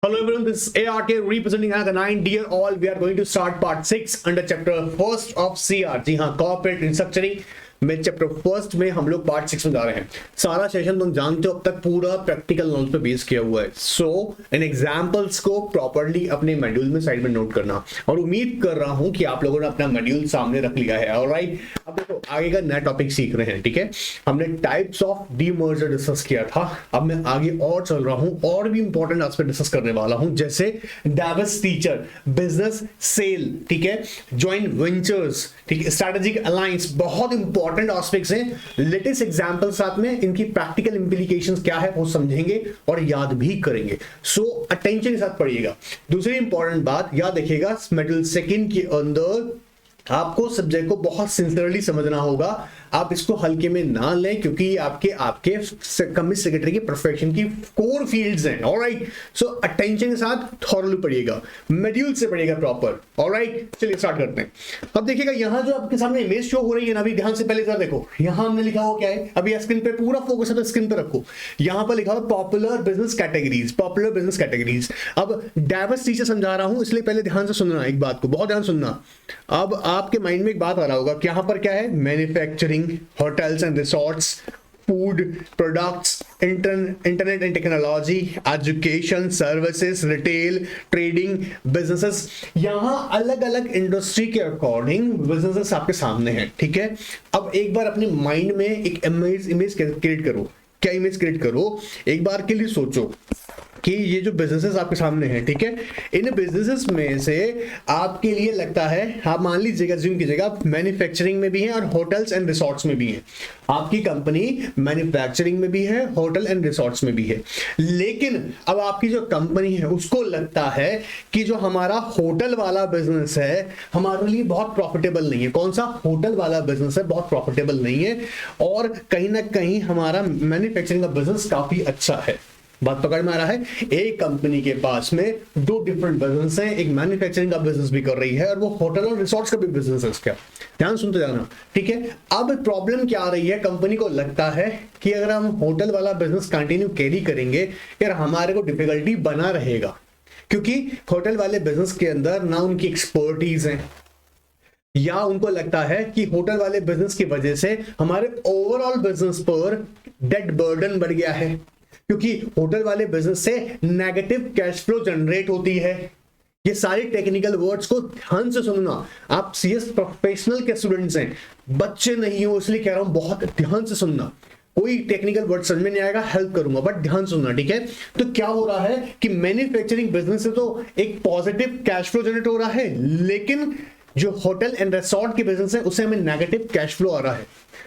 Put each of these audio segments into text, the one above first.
Hello everyone, this is ARK representing Another 9. Dear all, we are going to start part 6 under chapter 1st of CR. जी हाँ, corporate restructuring में chapter first में हम लोग part 6 में जा रहे हैं। सारा सेशन तुम जानते हो अब तक पूरा प्रैक्टिकल नॉलेज पे बेस किया हुआ है। सो इन एग्जांपल्स को प्रॉपर्ली अपने मॉड्यूल में साइड में नोट करना, और उम्मीद कर रहा हूं कि आप लोगों ने अपना मॉड्यूल सामने रख लिया है। ऑलराइट, अब देखो आगे का नया टॉपिक सीख रहे हैं। ठीक है, हमने टाइप्स ऑफ डीमर्जर डिस्कस किया था, अब मैं आगे और चल रहा हूं और भी इंपॉर्टेंट एस्पेक्ट डिस्कस करने वाला हूं, जैसे डाइवर्सिटीचर, बिजनेस सेल, ठीक है, जॉइंट वेंचर्स, ठीक है, स्ट्रेटेजिक अलायंस, बहुत इंपॉर्टेंट एस्पेक्ट्स हैं। लेटेस्ट एग्जांपल साथ में इनकी प्रैक्टिकल इंप्लीकेशंस क्या है वो समझेंगे और याद भी करेंगे। सो अटेंशन के साथ पढ़िएगा। दूसरी इंपॉर्टेंट बात याद रखिएगा, मेटल सेकंड के अंदर आपको सब्जेक्ट को बहुत सिंसियरली समझना होगा। आप इसको हल्के में ना लें, क्योंकि ये आपके कंपनी सेक्रेटरी के प्रोफेशन की कोर फील्ड्स हैं। ऑलराइट, सो अटेंशन के साथ थॉरली पढ़िएगा, मॉड्यूल से पढ़िएगा प्रॉपर। ऑलराइट, चलिए स्टार्ट करते हैं। अब देखिएगा यहाँ जो आपके सामने इमेज शो हो रही है ना, अभी ध्यान से पहले जरा देखो, यहाँ हमने लिखा हुआ क्या है। अभी स्क्रीन पे पूरा फोकस है, स्क्रीन पे रखो। यहाँ पर लिखा हुआ popular business categories, popular business categories. अब डाइवर्सिटी से समझा रहा हूं, इसलिए पहले ध्यान से सुनना, एक बात को बहुत ध्यान सुनना। अब आपके माइंड में एक बात आ रहा होगा कि यहाँ पर क्या है, manufacturing, hotels and resorts, food products, internet and technology, education, services, retail, trading, businesses. यहां अलग अलग इंडस्ट्री के अकॉर्डिंग बिजनेसेस आपके सामने हैं। ठीक है, अब एक बार अपने माइंड में एक इमेज क्रिएट करो। क्या इमेज क्रिएट करो, एक बार के लिए सोचो कि ये जो बिजनेसेस आपके सामने हैं, ठीक है, इन बिजनेसेस में से आपके लिए लगता है, आप मान लीजिएगा, ज्यूम कीजिएगा, मैन्युफैक्चरिंग में भी है और होटल्स एंड रिसोर्ट्स में भी है। आपकी कंपनी मैन्युफैक्चरिंग में भी है, होटल एंड रिसोर्ट्स में भी है। लेकिन अब आपकी जो कंपनी है उसको लगता है कि जो हमारा होटल वाला बिजनेस है हमारे लिए बहुत प्रॉफिटेबल नहीं है। कौन सा? होटल वाला बिजनेस है, बहुत प्रॉफिटेबल नहीं है, और कहीं ना कहीं हमारा मैन्युफैक्चरिंग का बिजनेस काफी अच्छा है। बात पकड़ में आ रहा है? एक कंपनी के पास में दो डिफरेंट बिजनेस हैं, एक मैन्युफैक्चरिंग का बिजनेस भी कर रही है और वो होटल और रिसोर्ट्स का भी बिजनेस है उसका। ध्यान सुनते जाना, ठीक है। अब प्रॉब्लम क्या आ रही है, कंपनी को लगता है कि अगर हम होटल वाला बिजनेस कंटिन्यू कैरी करेंगे यार हमारे को डिफिकल्टी बना रहेगा, क्योंकि होटल वाले बिजनेस के अंदर ना उनकी एक्सपर्टीज है, या उनको लगता है कि होटल वाले बिजनेस की वजह से हमारे ओवरऑल बिजनेस पर डेट बर्डन बढ़ गया है, क्योंकि होटल वाले बिजनेस से नेगेटिव कैश फ्लो जनरेट होती है। ये सारे टेक्निकल वर्ड्स को ध्यान से सुनना। आप सीएस प्रोफेशनल के स्टूडेंट्स हैं, बच्चे नहीं हो, इसलिए कह रहा हूं बहुत ध्यान से सुनना। कोई टेक्निकल वर्ड समझ में नहीं आएगा, हेल्प करूंगा, बट ध्यान सुनना, ठीक है। तो क्या हो रहा है कि मैन्युफैक्चरिंग बिजनेस से तो एक पॉजिटिव कैश फ्लो जनरेट हो रहा है, लेकिन जो होटल एंड रिसोर्ट के बिजनेस है उससे हमें नेगेटिव कैश फ्लो आ रहा है।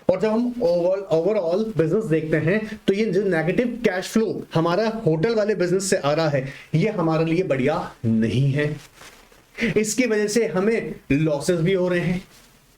और जब हम ओवरऑल बिजनेस देखते हैं तो ये जो नेगेटिव कैश फ्लो हमारा होटल वाले बिजनेस से आ रहा है ये हमारे लिए बढ़िया नहीं है। इसकी वजह से हमें लॉसेस भी हो रहे हैं।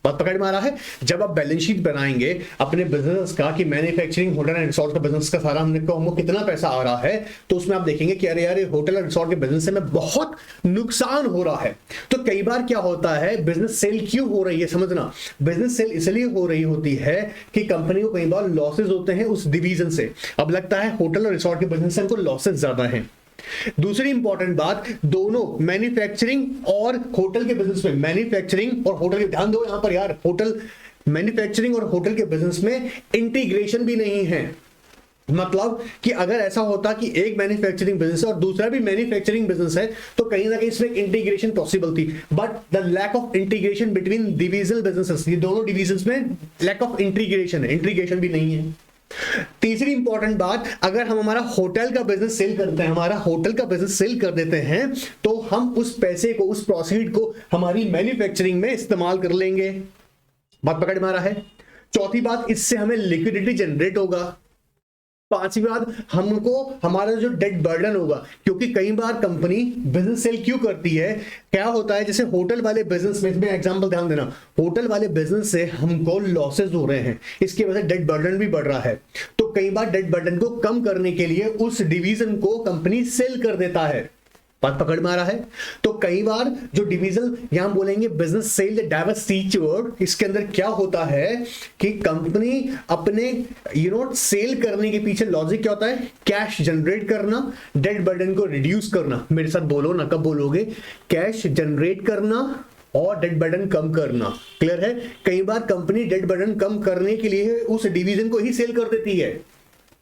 बात पकड़ में आ रहा है? जब आप बैलेंस शीट बनाएंगे अपने बिजनेस का कि मैन्युफैक्चरिंग, होटल एंड रिसोर्ट का बिजनेस का सारा हमको कितना पैसा आ रहा है, तो उसमें आप देखेंगे कि अरे यार ये होटल एंड रिसोर्ट के बिजनेस से में बहुत नुकसान हो रहा है। तो कई बार क्या होता है, बिजनेस सेल क्यों हो रही है समझना। बिजनेस सेल इसलिए हो रही होती है कि कंपनी को कई बार लॉसेज होते हैं उस डिवीजन से। अब लगता है होटल और रिसोर्ट के बिजनेस से हमको लॉसेज ज्यादा है। दूसरी इंपॉर्टेंट बात, दोनों मैन्युफैक्चरिंग और होटल के बिजनेस में, मैन्युफैक्चरिंग और होटल के, ध्यान दो यहां पर यार, होटल मैन्युफैक्चरिंग और होटल के बिजनेस में इंटीग्रेशन भी नहीं है। मतलब कि अगर ऐसा होता कि एक मैन्युफैक्चरिंग बिजनेस है और दूसरा भी मैन्युफैक्चरिंग बिजनेस है तो कहीं ना कहीं इसमें इंटीग्रेशन पॉसिबल थी, but the lack of integration between divisional businesses, ये दोनों डिविजन्स में लैक ऑफ इंटीग्रेशन है, इंटीग्रेशन भी नहीं है। तीसरी इंपॉर्टेंट बात, अगर हम हमारा होटल का बिजनेस सेल करते हैं, हमारा होटल का बिजनेस सेल कर देते हैं तो हम उस पैसे को, उस प्रोसीड को हमारी मैन्युफैक्चरिंग में इस्तेमाल कर लेंगे। बात पकड़ में आ रहा है? चौथी बात, इससे हमें लिक्विडिटी जनरेट होगा। पांचवी बात, हमको हमारा जो डेट बर्डन होगा, क्योंकि कई बार कंपनी बिजनेस सेल क्यों करती है, क्या होता है, जैसे होटल वाले बिजनेस में एग्जांपल ध्यान देना, होटल वाले बिजनेस से हमको लॉसेस हो रहे हैं, इसकी वजह से डेट बर्डन भी बढ़ रहा है। तो कई बार डेट बर्डन को कम करने के लिए उस डिवीजन को कंपनी सेल कर देता है। बात पकड़ में आ रहा है? तो कई बार जो डिविजन यहां बोलेंगे बिजनेस सेल डाइवर्सिट्यूड, इसके अंदर क्या होता है कि कंपनी अपने सेल करने के पीछे लॉजिक क्या होता है? कैश जनरेट करना, डेट बर्डन को रिड्यूस करना। मेरे साथ बोलो ना, कब बोलोगे? कैश जनरेट करना और डेट बर्डन कम करना। क्लियर है? कई बार कंपनी डेट बर्डन कम करने के लिए उस डिवीजन को ही सेल कर देती है।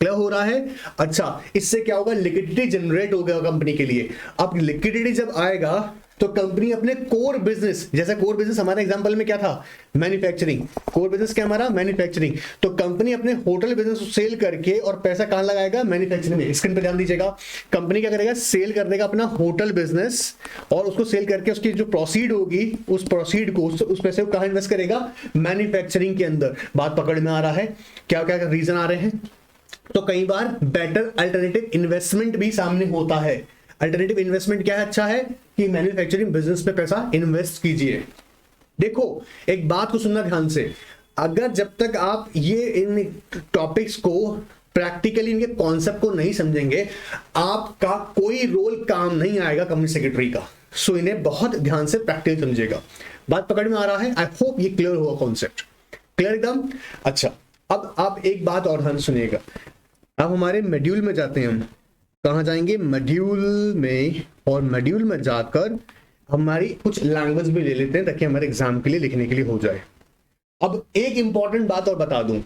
क्लियर हो रहा है? अच्छा, इससे क्या होगा? लिक्विडिटी जनरेट होगा कंपनी के लिए। अब लिक्विडिटी जब आएगा तो कंपनी अपने कोर बिजनेस, जैसे कोर बिजनेस हमारे एग्जांपल में क्या था? मैन्युफैक्चरिंग। कोर बिजनेस क्या हमारा? मैन्युफैक्चरिंग। तो कंपनी अपने होटल बिजनेस सेल करके और पैसा कहां लगाएगा? मैन्युफैक्चरिंग में। स्क्रीन पे ध्यान दीजिएगा, कंपनी क्या करेगा? सेल कर देगा अपना होटल बिजनेस और उसको सेल करके उसकी जो प्रोसीड होगी, उस प्रोसीड को उस पैसे को कहां इन्वेस्ट करेगा? मैन्युफैक्चरिंग के अंदर। बात पकड़ में आ रहा है? क्या क्या रीजन आ रहे हैं? तो कई बार बेटर अल्टरनेटिव इन्वेस्टमेंट भी सामने होता है। अल्टरनेटिव इन्वेस्टमेंट क्या है? अच्छा है कि मैन्युफैक्चरिंग बिजनेस पे पैसा इन्वेस्ट कीजिए। देखो, एक बात को सुनना ध्यान से, अगर जब तक आप ये इन टॉपिक्स को प्रैक्टिकली, इनके कॉन्सेप्ट को नहीं समझेंगे, आपका कोई रोल काम नहीं आएगा कंपनी सेक्रेटरी का। सो इन्हें बहुत ध्यान से प्रैक्टिकल समझिएगा। बात पकड़ में आ रहा है? आई होप ये क्लियर हुआ कॉन्सेप्ट। क्लियर एकदम? अच्छा, अब आप एक बात और ध्यान सुनिएगा। अब हमारे मॉड्यूल में जाते हैं, हम कहां जाएंगे? मॉड्यूल में। और मॉड्यूल में जाकर हमारी कुछ लैंग्वेज भी ले लेते हैं ताकि हमारे एग्जाम के लिए लिखने के लिए हो जाए। अब एक इंपॉर्टेंट बात और बता दूं,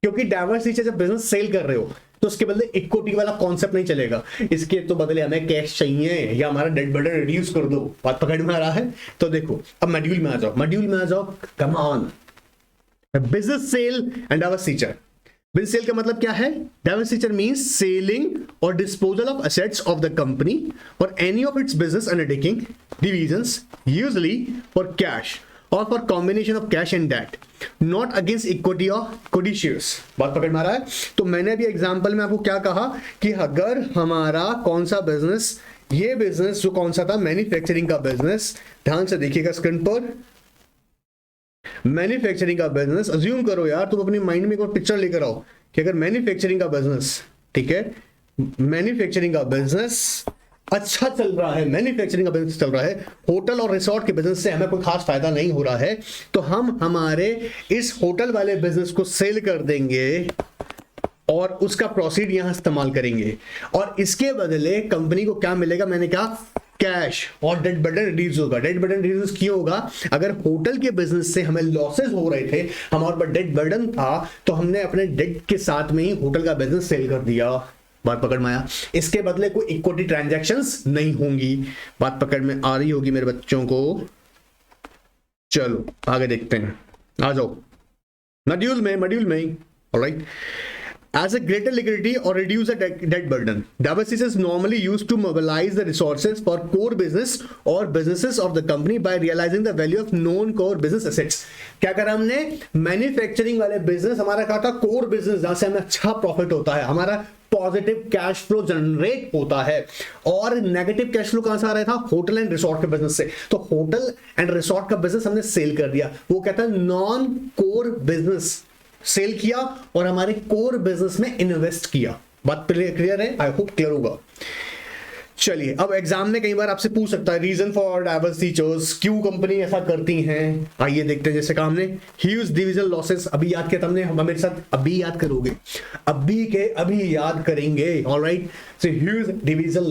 क्योंकि डाइवर्सिटी जब बिजनेस सेल कर रहे हो तो उसके बदले इक्विटी वाला कॉन्सेप्ट नहीं चलेगा। इसके तो बदले हमें कैश चाहिए या हमारा डेट बर्डन रिड्यूस कर दो। बात पकड़ में आ रहा है? तो देखो, अब मॉड्यूल में आ जाओ, मॉड्यूल में आ जाओ। Come on. Business sale and diversity. Business sale का मतलब क्या है? डाइवर्सिचर मींस सेलिंग और disposal of assets of the company और any of its business undertaking divisions, usually for cash और for combination of cash and debt, not against equity और equity shares. बात पकड़ में आ रहा है? तो मैंने अभी एग्जांपल में आपको क्या कहा कि अगर हमारा कौन सा बिजनेस, ये बिजनेस जो कौन सा था? मैन्युफैक्चरिंग का बिजनेस। ध्यान से देखिएगा स्क्रीन पर, मैन्युफैक्चरिंग का बिजनेस। अज्यूम करो यार, तुम अपनी माइंड में एक और पिक्चर लेकर आओ कि अगर मैन्युफैक्चरिंग का बिजनेस, ठीक है, मैन्युफैक्चरिंग का बिजनेस अच्छा चल रहा है, मैन्युफैक्चरिंग का बिजनेस चल रहा है, होटल और रिसोर्ट के बिजनेस से हमें कोई खास फायदा नहीं हो रहा है, तो हम हमारे इस होटल वाले बिजनेस को सेल कर देंगे और उसका प्रोसीड यहां इस्तेमाल करेंगे और इसके बदले कंपनी को क्या मिलेगा? मैंने कहा कैश और डेट बर्डन रिड्यूस होगा। डेट बर्डन रिड्यूस क्यों होगा? अगर होटल के बिजनेस से हमें लॉसेस हो रहे थे, हमारे पास डेट बर्डन था, तो हमने अपने डेट के साथ में ही होटल का बिजनेस सेल कर दिया। बात पकड़ में आया? इसके बदले कोई इक्विटी ट्रांजैक्शंस नहीं होंगी। बात पकड़ में आ रही होगी मेरे बच्चों को? चलो आगे देखते हैं, आ जाओ मॉड्यूल में। Alright. As a greater liquidity or reduce the debt burden, diversity is normally used to mobilize the resources for core business or businesses of the company by realizing the value of non-core business assets. क्या करा हमने? Manufacturing वाले business हमारा क्या था? Core business, जहां से हमें अच्छा प्रॉफिट होता है, हमारा पॉजिटिव कैश फ्लो जनरेट होता है। और नेगेटिव कैश फ्लो कहां से आ रहा था? होटल एंड रिसोर्ट के बिजनेस से। तो होटल एंड रिसोर्ट का बिजनेस हमने सेल कर दिया। वो कहता है नॉन कोर बिजनेस सेल किया और हमारे कोर बिजनेस में इन्वेस्ट किया। बात क्लियर है? आई होप क्लियर होगा। चलिए, अब एग्जाम में कई बार आपसे पूछ सकता है रीजन फॉर डाइवर्सिटीज, क्यों कंपनी ऐसा करती हैं। आइए देखते हैं। जैसे काम ने ह्यूज डिविजन लॉसेस, अभी याद किया तुमने, मेरे साथ अभी याद करोगे, अभी याद करेंगे। Alright, so huge division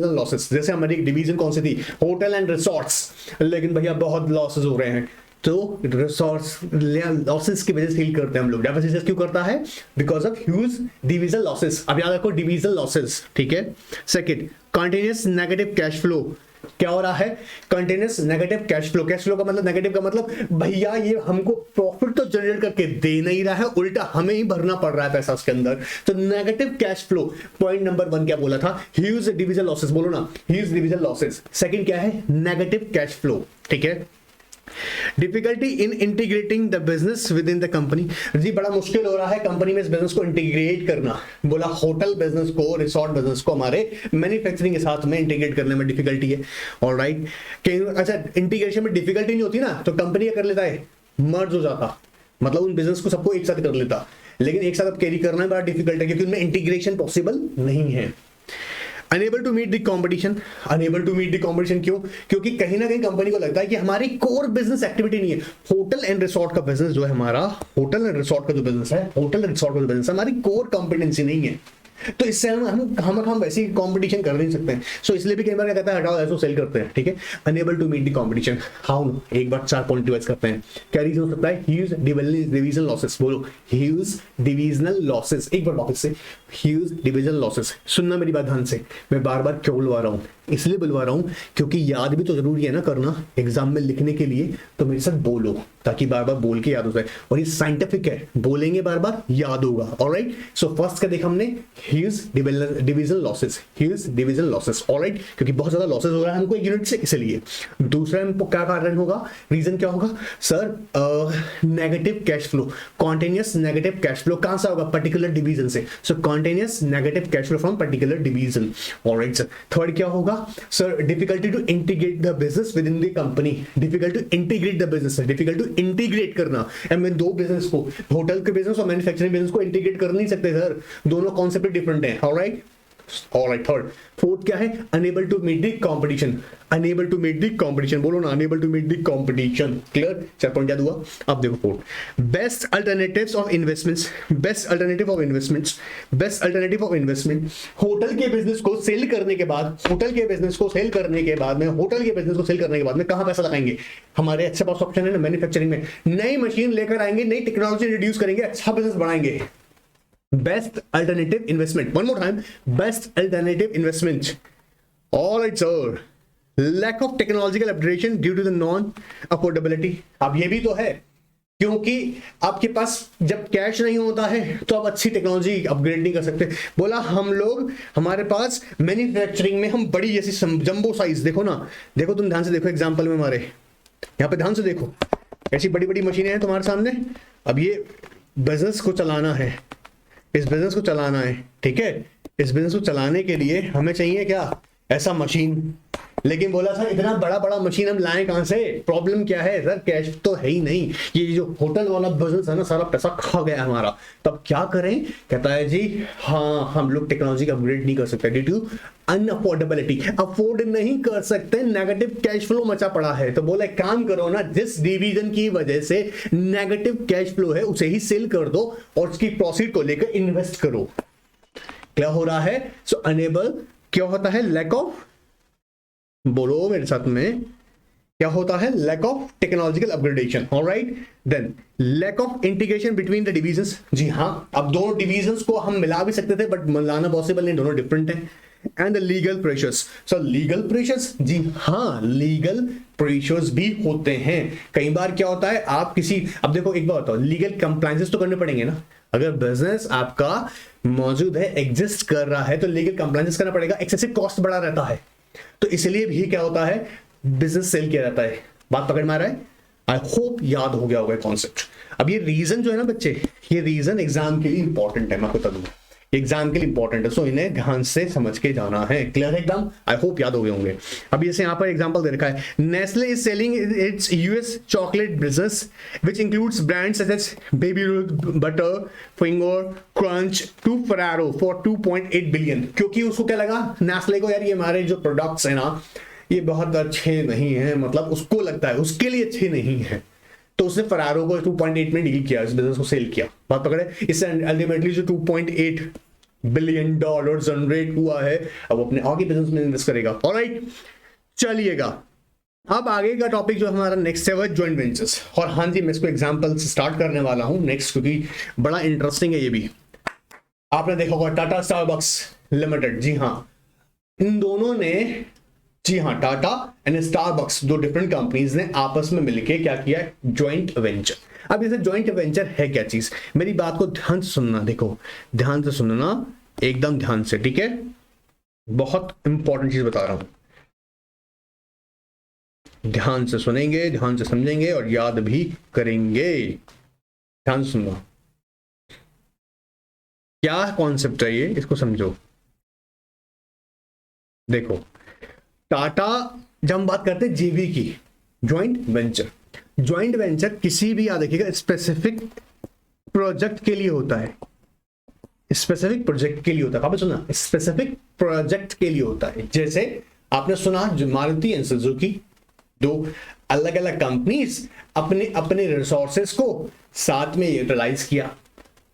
losses, जैसे हमारी एक डिवीजन कौन सी थी? Hotel and resorts. लेकिन भैया बहुत लॉसेस हो रहे हैं, तो रिसोर्स लॉसेस की वजह से सेल करते हैं हम लोग। डाइवर्सिटी क्यों करता है? Because of huge division losses. अब याद रखो डिविजन लॉसेस, ठीक है। Second, continuous negative cash flow. क्या हो रहा है? Continuous negative cash flow. Cash flow का मतलब, नेगेटिव का मतलब भैया ये हमको प्रॉफिट तो जनरेट करके दे नहीं रहा है, उल्टा हमें ही भरना पड़ रहा है पैसा उसके अंदर। तो negative cash flow. Point number 1 क्या बोला था? Huge division losses. बोलो ना, ह्यूज डिविजन लॉसेस। सेकंड क्या है? नेगेटिव कैश फ्लो, ठीक है। Difficulty in integrating the business within the company. जी बड़ा मुश्किल हो रहा है कंपनी में इस बिजनेस को इंटीग्रेट करना। बोला होटल बिजनेस को, रिसोर्ट बिजनेस को हमारे मैन्युफैक्चरिंग के साथ में इंटीग्रेट करने में डिफिकल्टी है। ऑलराइट, अच्छा इंटीग्रेशन में डिफिकल्टी नहीं होती ना, तो कंपनी क्या कर लेता है? मर्ज हो जाता, मतलब उन बिजनेस को सबको एक साथ कर लेता। लेकिन एक साथ अब कैरी करना बड़ा डिफिकल्ट है क्योंकि उनमें इंटीग्रेशन पॉसिबल नहीं है। Unable to meet the competition, unable to meet the competition क्यों? क्योंकि कहीं ना कहीं कंपनी को लगता है कि हमारी कोर बिजनेस एक्टिविटी नहीं है। होटल एंड रिसोर्ट का बिजनेस जो है हमारा, होटल एंड रिसोर्ट का जो बिजनेस है, होटल एंड रिसोर्ट का जो बिजनेस है, हमारी कोर कॉम्पिटेंसी नहीं है। तो इससे हम वैसे ही कंपटीशन कर नहीं सकते हैं। सो इसलिए भी कई बार क्या कहता है, हटाओ ऐसो सेल करते हैं, ठीक है। Unable to meet the competition, how? एक बार 4 पॉइंट डिवाइस करते हैं। क्या रीजन हो सकता है? ह्यूज डिविजनल लॉसेस, बोलो ह्यूज डिविजनल लॉसेस, एक बार वापस से, ह्यूज डिविजनल लॉसेस। सुनना मेरी बात ध्यान से, मैं बार बार क्यों बुलवा रहा हूं? इसलिए बुलवा रहा हूं क्योंकि याद भी तो जरूरी है ना करना एग्जाम में लिखने के लिए। तो मेरे साथ बोलो ताकि बार बार बोल के याद हो जाए, और ये साइंटिफिक है, बोलेंगे बार बार याद होगा। ऑलराइट, सो फर्स्ट का देखा हमने huge divisional losses, huge divisional losses. Alright, क्योंकि बहुत ज्यादा लॉसेस हो रहा है हमको एक यूनिट से, इसलिए। दूसरा हमको क्या कारण होगा, रीजन क्या होगा sir? Negative cash flow, continuous negative cash flow कहां से होगा? पर्टिकुलर डिवीजन से। So continuous negative cash flow from particular division. Alright sir. Third क्या होगा sir? Difficulty to integrate the business within the company, difficult to integrate the business, difficult to integrate करना। And मैं दो business को, hotel के business और manufacturing business को integrate कर नहीं सकते सर, दोनों कॉन्सेप्ट डिफरेंट है। Alright, alright. थर्ड, फोर्थ क्या है? Unable to meet the competition, unable to meet the competition, बोलो ना, unable to meet the competition. Clear? 4 point याद हुआ? अब देखो fourth, best alternatives of investments, best alternative of investments, best alternative of investment. Hotel के business को sell करने के बाद, होटल के बिजनेस को सेल करने के बाद में, होटल के बिजनेस को सेल करने के बाद में कहां पैसा लगाएंगे? हमारे अच्छे पास ऑप्शन है ना, मैन्युफैक्चरिंग में। नई मशीन लेकर आएंगे, नई टेक्नोलॉजी इंट्रोड्यूस करेंगे, अच्छा बिजनेस बढ़ाएंगे। Best alternative investment. One more time. Best alternative investment. All right, sir. Lack of technological upgradation due to the non-affordability. अब ये भी तो है, क्योंकि आपके पास जब कैश नहीं होता है तो आप अच्छी टेक्नोलॉजी अपग्रेड नहीं कर सकते। बोला हम लोग, हमारे पास मैन्युफैक्चरिंग में हम बड़ी जैसी जंबो साइज, देखो ना, देखो तुम ध्यान से देखो एग्जांपल में हमारे यहाँ पे, ध्यान से देखो, ऐसी बड़ी बड़ी मशीनें हैं तुम्हारे सामने। अब ये बिजनेस को चलाना है, इस बिजनेस को चलाना है, ठीक है। इस बिजनेस को चलाने के लिए हमें चाहिए क्या? ऐसा मशीन। लेकिन बोला सर इतना बड़ा बड़ा मशीन हम लाएं कहां से? प्रॉब्लम क्या है सर? कैश तो है ही नहीं। ये जो होटल वाला बिजनेस है ना, सारा पैसा खा गया हमारा, तब क्या करें? कहता है जी हाँ, हम लोग टेक्नोलॉजी का अपग्रेड नहीं कर सकते ड्यू टू अनअफोर्डेबिलिटी, अफोर्ड नहीं कर सकते, नेगेटिव कैश फ्लो मचा पड़ा है। तो बोला काम करो ना, जिस डिवीजन की वजह से नेगेटिव कैश फ्लो है उसे ही सेल कर दो और उसकी प्रॉफिट को लेकर इन्वेस्ट करो। क्या हो रहा है? सो अनेबल क्या होता है? लैक ऑफ, बोलो मेरे साथ में, क्या होता है? Lack of technological upgradation. Alright, then lack of integration between the divisions. जी हाँ, अब दोनों डिवीजंस को हम मिला भी सकते थे बट मिलाना पॉसिबल नहीं, दोनों डिफरेंट हैं। And the legal pressures, so legal pressures, जी हाँ, लीगल प्रेशर्स भी होते हैं। कई बार क्या होता है, आप किसी, अब देखो एक बात बताओ, लीगल कंप्लायंसेस तो करने पड़ेंगे ना। अगर बिजनेस आपका मौजूद है, एग्जिस्ट कर रहा है, तो लीगल कंप्लायंसेस करना पड़ेगा। एक्सेसिव कॉस्ट बढ़ा रहता है, तो इसलिए भी क्या होता है, बिजनेस सेल किया जाता है। बात पकड़ में आ रहा है? आई होप याद हो गया होगा कॉन्सेप्ट। अब ये रीजन जो है ना बच्चे, ये रीजन एग्जाम के लिए इंपॉर्टेंट है, मैं आपको बता दूंगा, एग्जाम के लिए इंपॉर्टेंट है, सो इन्हें ध्यान से समझ के जाना है। क्लियर है एकदम? आई होप याद हो गए होंगे। अब जैसे यहाँ पर एग्जांपल दे रखा है, Nestle is selling its US chocolate business which includes brands such as Baby Ruth, Butterfinger, crunch to Ferrero for 2.8 billion. क्योंकि उसको क्या लगा, नेस्ले को, यार ये हमारे जो प्रोडक्ट्स है ना ये बहुत अच्छे नहीं है, मतलब उसको लगता है उसके लिए अच्छे नहीं है, तो उसने फरारो को 2.8 में डील किया, इस बिजनेस को सेल किया। बात पकड़े? इससे अल्टीमेटली जो 2.8 बिलियन डॉलर जनरेट हुआ है, अब अपने आगे बिजनेस में इन्वेस्ट करेगा। ऑलराइट, चलिएगा अब आगे का टॉपिक जो हमारा नेक्स्ट है वो जॉइंट वेंचर्स। और हाँ जी, मैं इसको एग्जांपल से स्टार्ट करने वाला हूं नेक्स्ट, क्योंकि बड़ा इंटरेस्टिंग है ये भी। आपने देखा होगा टाटा स्टारबक्स लिमिटेड, जी हाँ, इन दोनों ने, जी हाँ, टाटा एंड स्टारबक्स, दो डिफरेंट कंपनीज ने आपस में मिलके क्या किया, जॉइंट वेंचर। अब जैसे जॉइंट वेंचर है क्या चीज, मेरी बात को ध्यान से सुनना, देखो ध्यान से सुनना, एकदम ध्यान से, ठीक है, बहुत इंपॉर्टेंट चीज बता रहा हूं, ध्यान से सुनेंगे, ध्यान से समझेंगे और याद भी करेंगे। ध्यान से सुनना, क्या कॉन्सेप्ट है ये, इसको समझो। देखो टाटा, जब हम बात करते हैं जेवी की, ज्वाइंट वेंचर, ज्वाइंट वेंचर किसी भी, याद रखिएगा, स्पेसिफिक प्रोजेक्ट के लिए होता है, स्पेसिफिक प्रोजेक्ट के लिए होता है। आपने सुना स्पेसिफिक प्रोजेक्ट के लिए होता है। जैसे आपने सुना जो मारुति एंड सुजुकी, दो अलग अलग कंपनीज अपने अपने रिसोर्सेस को साथ में यूटिलाइज किया।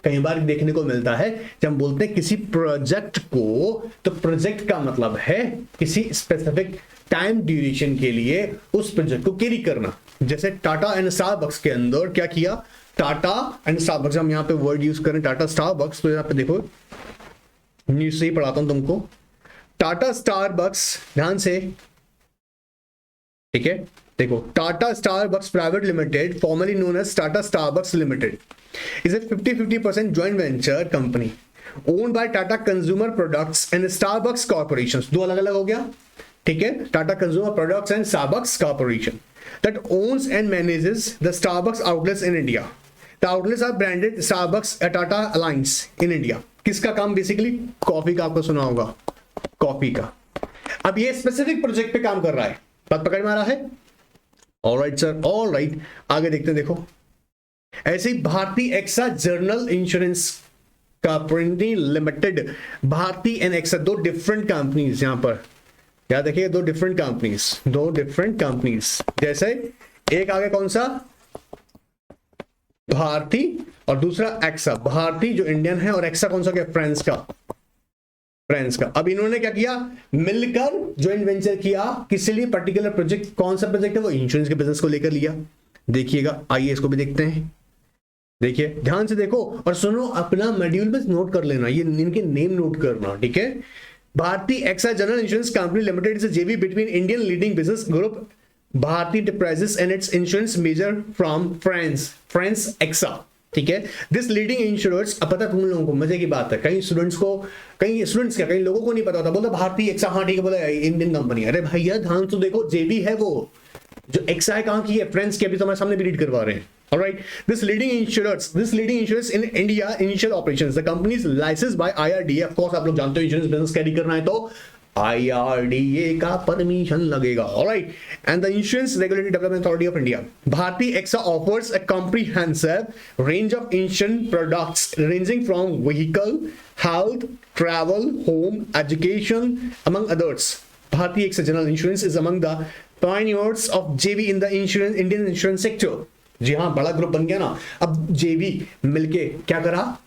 कई बार देखने को मिलता है जब हम बोलते हैं किसी प्रोजेक्ट को, तो प्रोजेक्ट का मतलब है किसी स्पेसिफिक टाइम ड्यूरेशन के लिए उस प्रोजेक्ट को कैरी करना। जैसे टाटा एंड स्टारबक्स के अंदर क्या किया, टाटा एंड स्टारबक्स, हम यहां पे वर्ड यूज करें टाटा स्टारबक्स, तो यहां पे देखो न्यूज से ही पढ़ाता हूं तुमको। टाटा स्टारबक्स, ध्यान से, ठीक है, देखो Tata Starbucks private limited, formerly known as Tata Starbucks limited, is a 50-50% joint venture company owned by Tata consumer products and Starbucks corporation. दो अलग अलग हो गया, ठीक है, Tata consumer products and Starbucks corporation that owns and manages the Starbucks outlets in India. The outlets are branded Starbucks Tata Alliance in India. किसका काम basically, coffee का, आपको सुना होगा कॉफी का। अब ये स्पेसिफिक प्रोजेक्ट पे काम कर रहा है, बात पकड़ में आ रहा है? ऑलराइट सर, ऑलराइट, आगे देखते हैं। देखो ऐसे ही Bharti AXA general insurance company limited, Bharti and AXA, दो डिफरेंट कंपनीज यहां पर, क्या देखिए, दो डिफरेंट कंपनीज, जैसे एक आगे कौन सा, भारती, और दूसरा एक्सा। भारती जो इंडियन है और एक्सा कौन सा, क्या, फ्रांस का। अब इन्होंने क्या किया, मिलकर ज्वाइंट वेंचर किया, किसी लिए पर्टिकुलर प्रोजेक्ट, कौन सा प्रोजेक्ट है वो, इंश्योरेंस के बिजनेस को लेकर लिया। देखिएगा, आइए इसको भी देखते हैं। देखिए ध्यान से देखो और सुनो, अपना मॉड्यूल में नोट कर लेना, ये इनके नेम नोट करना, ठीक है। Bharti AXA general insurance company limited is a JV between Indian leading business group Bharti enterprises and its insurance major from France AXA, ठीक है। दिस लीडिंग इंश्योरेंस, अब पता तुम लोगों को, मजे की बात है, कई लोगों को नहीं पता होता, बोलता भारतीय एक्सा, हाँ ठीक है, बोला इंडियन कंपनी। अरे भैया ध्यान से देखो, जेवी है वो, जो एक्सा है कहां की है, फ्रांस की, अभी तो हमारे सामने भी रीड करवा रहे हैं। Alright, this leading insurance in India initial operations. The company is licensed by IRDA. Of course, आप लोग जानते हो इंश्योरेंस बिजनेस कैरी करना है तो IRDA का परमिशन लगेगा. Alright, and the Insurance Regulatory Development Authority of India. Bharti AXA offers a comprehensive range of insurance products ranging from vehicle, health, travel, home, education, among others. Bharti AXA General Insurance is among the pioneers of JV in the Indian insurance sector. जी हाँ, बड़ा group बन गया ना. अब जेवी मिलके क्या करा,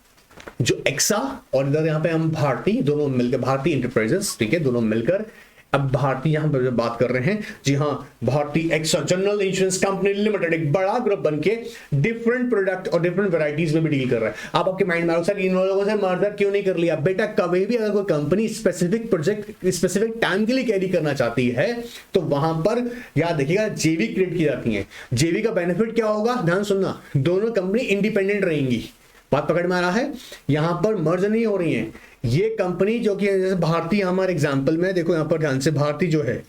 जो एक्सा और इधर यहाँ पे हम भारती, दोनों मिलकर भारती एंटरप्राइजेस, ठीक है, दोनों मिलकर अब भारती यहाँ पर बात कर रहे हैं. जी हाँ, Bharti AXA general insurance company limited एक बड़ा ग्रुप बनके डिफरेंट प्रोडक्ट और डिफरेंट वैरायटीज में भी डील कर रहा है. आप आपके माइंड में आओ सर इन लोगों से मर्जर क्यों नहीं कर लिया. बेटा कभी भी अगर कोई company specific project specific time के लिए कैरी करना चाहती है तो वहां पर याद देखिएगा जेवी क्रिएट की जाती है. जेवी का बेनिफिट क्या होगा, ध्यान सुनना, दोनों कंपनी इंडिपेंडेंट रहेंगी. बात पकड़ में आ रहा है, यहां पर मर्ज नहीं हो रही है. ये कंपनी जो कि जैसे भारती हमारे एग्जांपल में देखो, यहां पर ध्यान से, भारती जो है,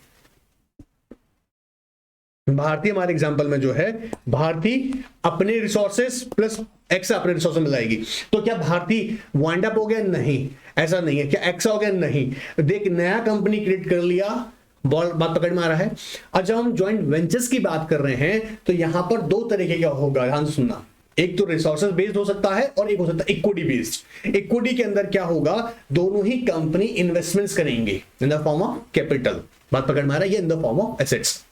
भारती हमारे एग्जांपल में जो है, भारती अपने रिसोर्सेस प्लस एक्सा अपने रिसोर्सेस मिलाएगी. तो क्या भारती वाइंड अप हो गया, नहीं, ऐसा नहीं है. क्या एक्सा हो गया, नहीं. देख, नया कंपनी क्रिएट कर लिया. बात पकड़ में आ रहा है. और जब हम ज्वाइंट वेंचर्स की बात कर रहे हैं तो यहां पर दो तरीके का होगा, ध्यान से सुनना. एक तो रिसोर्सेज बेस्ड हो सकता है और एक हो सकता है इक्विटी बेस्ड. इक्विटी के अंदर क्या होगा, दोनों ही कंपनी इन्वेस्टमेंट्स करेंगे in the form of capital. बात पकड़ में आ रहा है, ये in the form of assets.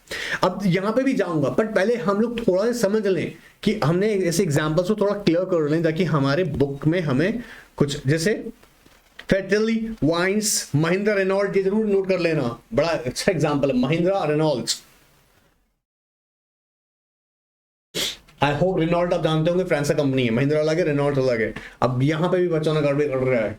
अब यहां पे भी जाऊंगा, बट पहले हम लोग थोड़ा सा समझ लें कि हमने ऐसे एग्जांपल्स को थोड़ा क्लियर कर लें ताकि हमारे बुक में हमें कुछ, जैसे फेटरली वाइन्स, महिंद्रा रेनॉल्ट, ये जरूर नोट कर लेना, बड़ा अच्छा एग्जांपल है Mahindra Renault. I hope Renault आप जानते होंगे, फ्रांस का कंपनी है. महिंद्रा अलग है, रेनॉल्ट अलग है. अब यहां पे भी बच्चों ने गड़बड़ी कर रहा है,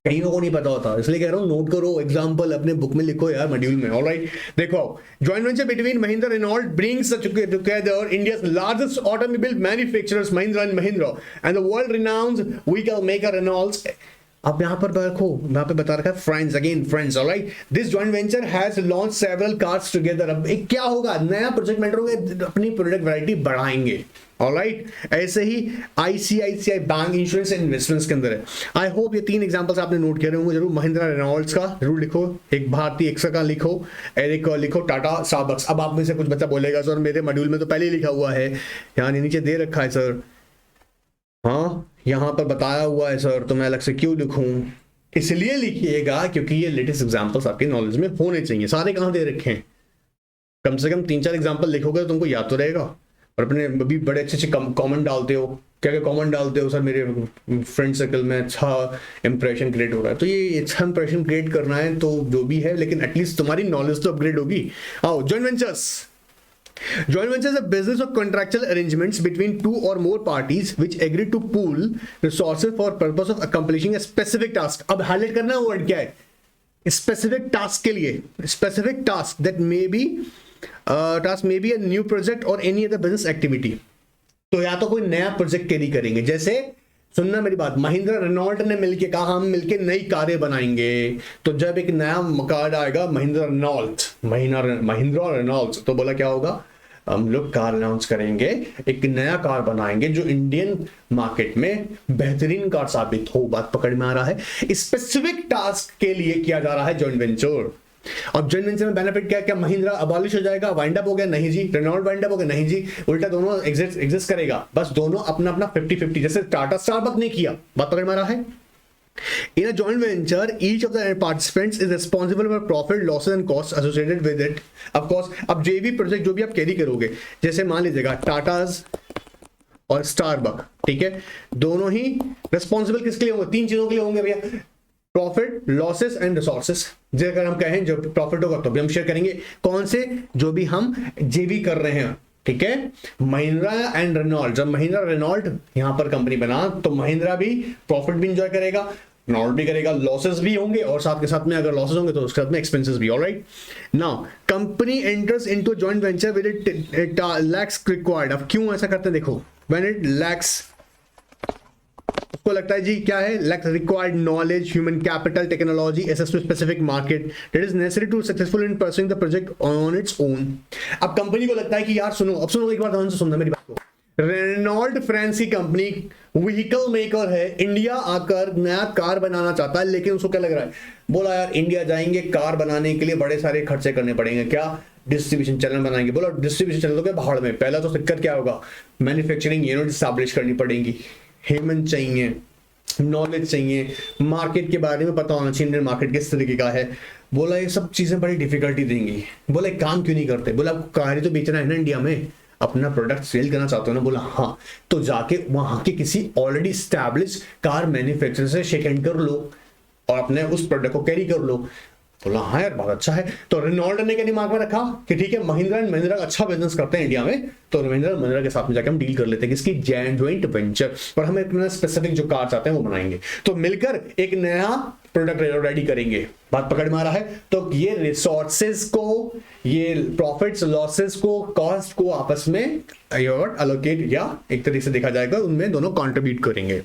कई लोगों को नहीं पता होता, इसलिए कह रहा हूं नोट करो, एग्जांपल अपने बुक में लिखो यार, मॉड्यूल में. ऑलराइट, देखो, joint venture between Mahindra Renault brings together India's largest automobile manufacturers Mahindra and Mahindra and the world renowned vehicle maker Renault. अब यहां पर देखो, यहां पे बता रखा है friends, again friends. Alright, this joint venture has launch several cars together. अब एक क्या होगा, नया प्रोजेक्ट मेंटर होंगे, अपनी प्रोडक्ट वैरायटी बढ़ाएंगे. ऑलराइट, ऐसे ही ICICI bank insurance and investments के अंदर है. आई होप ये तीन एग्जांपल्स आपने नोट किए होंगे जरूर. महिंद्रा रेनॉल्ट्स का जरूर लिखो, एक भारती एक्सा का लिखो, एक लिखो टाटा स्टारबक्स. अब आप में से कुछ बच्चा बोलेगा सर मेरे मॉड्यूल में तो पहले ही लिखा हुआ है, यहाँ नीचे दे रखा है सर. हाँ, यहां पर बताया हुआ है सर, तो मैं अलग से क्यों लिखूं? इसलिए लिखिएगा क्योंकि ये लेटेस्ट एग्जांपल्स आपके नॉलेज में होने चाहिए। सारे कहां दे रखे हैं? कम से कम 3-4 एग्जांपल लिखोगे तो तुमको याद तो रहेगा। और अपने अभी बड़े अच्छे अच्छे कमेंट डालते हो, क्या क्या कमेंट डालते हो, सर मेरे फ्रेंड सर्कल में अच्छा इंप्रेशन क्रिएट हो रहा है। तो ये अच्छा इंप्रेशन क्रिएट करना है तो जो भी है, लेकिन एटलीस्ट तुम्हारी नॉलेज तो अपग्रेड होगी। आओ, joint ventures. Joint venture is a business of contractual arrangements between two or more parties which agree to pool resources for purpose of accomplishing a specific task. अब हाईलाइट करना है word क्या है? Specific task के लिए, specific task that may be a new project or any other business activity. तो या तो कोई नया प्रोजेक्ट कैरी करेंगे, जैसे सुनना मेरी बात, महिंद्रा रेनॉल्ट ने मिलके कहा हम मिलके नई कारें बनाएंगे। तो जब एक नया कार आएगा महिंद्रा रेनॉल्ट, तो बोला क्या होगा? हम लोग कार अनाउंस करेंगे, एक नया कार बनाएंगे जो इंडियन मार्केट में बेहतरीन कार साबित हो। बात पकड़ में आ रहा है? स्पेसिफिक टास्क के लिए किया जा रहा है जॉइंट वेंचर। अब जॉइंट वेंचर में बेनिफिट क्या? क्या महिंद्रा अबॉलिश हो जाएगा, वाइंड अप हो गया? नहीं जी। रेनॉल्ट वाइंड अप हो गया? नहीं जी। उल्टा दोनों एग्जिस्ट करेगा, बस दोनों अपना अपना 50-50, जैसे टाटा स्टारबक ने किया। बात पकड़ में आ रहा है? In a joint venture, each of the participants is responsible for profit, losses and costs associated with it. Of course, अब जो भी प्रोजेक्ट जो भी आप कैरी करोगे, जैसे मान लीजिएगा टाटाज और स्टारबक, ठीक है, दोनों ही रिस्पॉन्सिबल किसके लिए होंगे? 3 चीजों के लिए होंगे भैया, प्रॉफिट, लॉसेस एंड रिसोर्सेस। जैसे अगर हम कहें जो प्रॉफिट होगा तो भी हम शेयर करेंगे, कौन से? जो भी हम जेवी कर रहे हैं, ठीक है। महिंद्रा एंड रेनॉल्ट, जब महिंद्रा रेनॉल्ट यहां पर कंपनी बना तो महिंद्रा भी प्रॉफिट भी इंजॉय करेगा, रेनॉल्ट भी करेगा, लॉसेस भी होंगे, और साथ के साथ में अगर लॉसेस होंगे तो उसके साथ में एक्सपेंसेस भी। Alright, now company enters into joint venture with it lacks required. अब क्यों ऐसा करते हैं? देखो, व्हेन इट लैक्स, उसको लगता है जी क्या है? Lacks required knowledge, human capital, technology, access to specific market that is necessary to successful in pursuing the project on its own. अब कंपनी को लगता है कि यार सुनो, अब सुनो एक बार ध्यान से सुनना मेरी बात को। रेनॉल्ट फ्रांस की कंपनी व्हीकल मेकर है, इंडिया आकर नया कार बनाना चाहता है, लेकिन उसको क्या लग रहा है? बोला यार इंडिया जाएंगे, कार बनाने के लिए बड़े सारे खर्चे करने पड़ेंगे, क्या? डिस्ट्रीब्यूशन चैनल बनाएंगे। बोला डिस्ट्रीब्यूशन चैनल तो क्या भाड़ में? पहला तो दिक्कत क्या होगा? मैन्युफैक्चरिंग यूनिट स्टैब्लिश करनी पड़ेगी, हेमन चाहिए, नॉलेज चाहिए, मार्केट के बारे में पता होना चाहिए, इंडियन मार्केट किस तरीके का है। बोला ये सब चीजें बड़ी डिफिकल्टी देंगी। बोला एक काम क्यों नहीं करते? बोला आपको कार ही तो बेचना है ना इंडिया में, अपना प्रोडक्ट सेल करना चाहते हो ना? बोला हाँ, तो जाके वहां के किसी ऑलरेडी स्टैब्लिश कार मैन्युफैक्चरर से शेक हैंड कर लो और अपने उस प्रोडक्ट को कैरी कर लो। बोला हाँ यार बहुत अच्छा है। तो रेनॉल्ट ने क्या दिमाग में रखा कि ठीक है, महिंद्रा एंड महिंद्रा अच्छा बिजनेस करते हैं इंडिया में, तो महिंद्रा के साथ में जाकर हम डील कर लेते हैं किसकी? जॉइंट वेंचर, और हमें अपना स्पेसिफिक जो कार चाहते हैं वो बनाएंगे, तो मिलकर एक नया प्रोडक्ट रेडी करेंगे। बात पकड़ में आ रहा है? तो ये रिसोर्सेज को, ये प्रॉफिट्स, लॉसेस को, कॉस्ट को आपस में अलोकेट, या एक तरीके से देखा जाएगा उनमें दोनों कंट्रीब्यूट करेंगे।